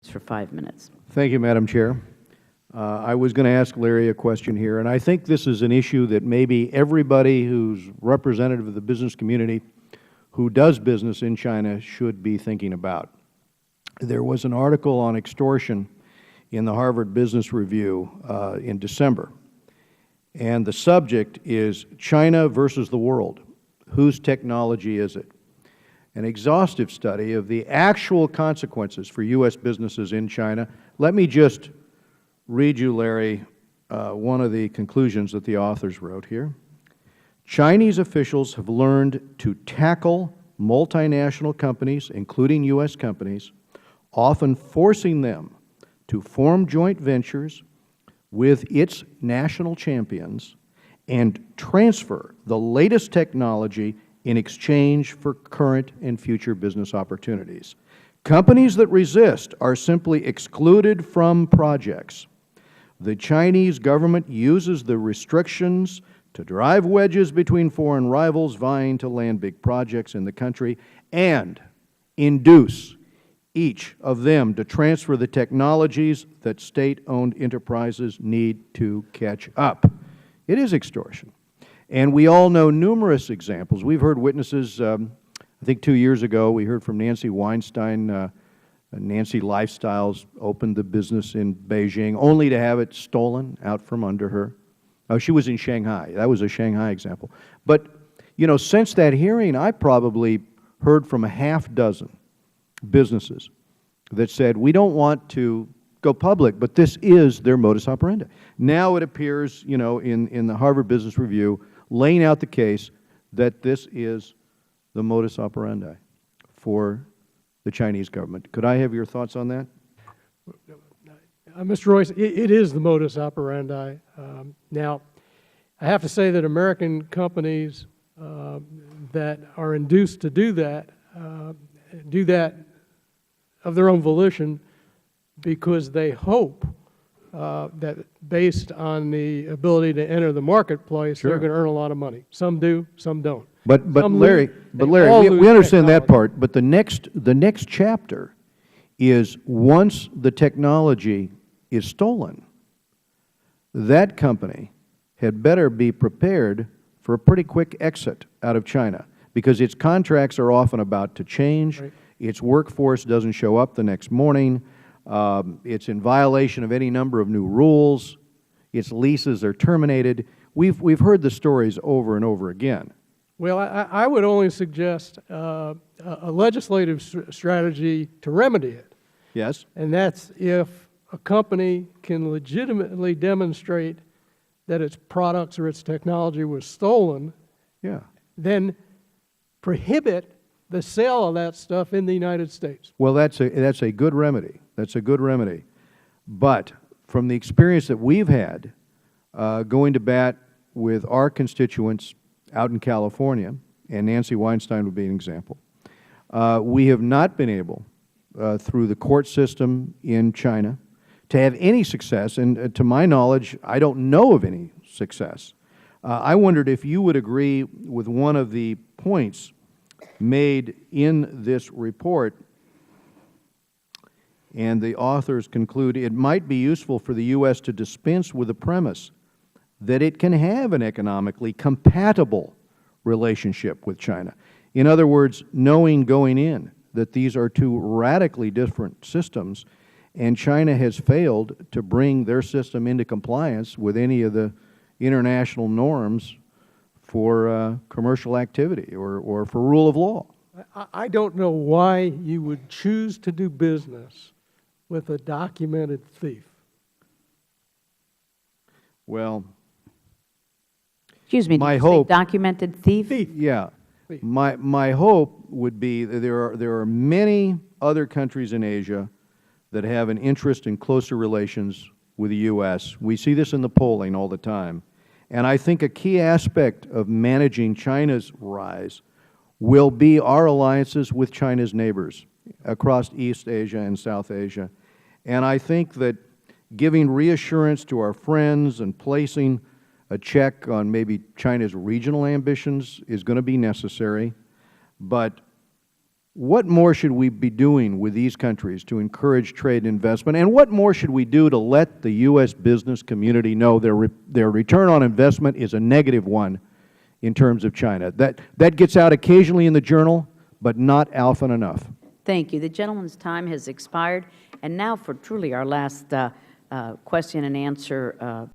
For 5 minutes. Thank you, Madam Chair. I was going to ask Larry a question here, and I think this is an issue that maybe everybody who's representative of the business community who does business in China should be thinking about. There was an article on extortion in the Harvard Business Review in December, and the subject is China versus the world. Whose technology is it? An exhaustive study of the actual consequences for U.S. businesses in China. Let me just read you, Larry, one of the conclusions that the authors wrote here. Chinese officials have learned to tackle multinational companies, including U.S. companies, often forcing them to form joint ventures with its national champions and transfer the latest technology in exchange for current and future business opportunities. Companies that resist are simply excluded from projects. The Chinese government uses the restrictions to drive wedges between foreign rivals vying to land big projects in the country and induce each of them to transfer the technologies that state-owned enterprises need to catch up. It is extortion. And we all know numerous examples. We've heard witnesses, I think 2 years ago, we heard from Nancy Weinstein. Nancy Lifestyles opened the business in Beijing only to have it stolen out from under her. Oh, she was in Shanghai. That was a Shanghai example. But, you know, since that hearing, I probably heard from a half dozen businesses that said, we don't want to go public, but this is their modus operandi. Now it appears, you know, in the Harvard Business Review, laying out the case that this is the modus operandi for the Chinese government. Could I have your thoughts on that? Mr. Royce, it is the modus operandi. Now, I have to say that American companies that are induced to do that of their own volition because they hope that based on the ability to enter the marketplace, they're going to earn a lot of money. Some do, some don't. But Larry, we understand that part. But the next chapter is once the technology is stolen, that company had better be prepared for a pretty quick exit out of China because its contracts are often about to change. Right. Its workforce doesn't show up the next morning. It's in violation of any number of new rules. Its leases are terminated. We've heard the stories over and over again. Well, I would only suggest a legislative strategy to remedy it. Yes. And that's if a company can legitimately demonstrate that its products or its technology was stolen, then prohibit the sale of that stuff in the United States. Well, that's a good remedy. That's a good remedy. But from the experience that we've had going to bat with our constituents out in California, and Nancy Weinstein would be an example, we have not been able, through the court system in China, to have any success. And to my knowledge, I don't know of any success. I wondered if you would agree with one of the points made in this report, and the authors conclude it might be useful for the U.S. to dispense with the premise that it can have an economically compatible relationship with China. In other words, knowing going in that these are two radically different systems, and China has failed to bring their system into compliance with any of the international norms for commercial activity or for rule of law. I don't know why you would choose to do business with a documented thief. Well, excuse me, my hope, documented thief? Yeah. Thief. My hope would be that there are many other countries in Asia that have an interest in closer relations with the U.S. We see this in the polling all the time. And I think a key aspect of managing China's rise will be our alliances with China's neighbors across East Asia and South Asia. And I think that giving reassurance to our friends and placing a check on maybe China's regional ambitions is going to be necessary. But what more should we be doing with these countries to encourage trade and investment? And what more should we do to let the U.S. business community know their return on investment is a negative one in terms of China? That gets out occasionally in the journal, but not often enough. Thank you. The gentleman's time has expired. And now for truly our last question and answer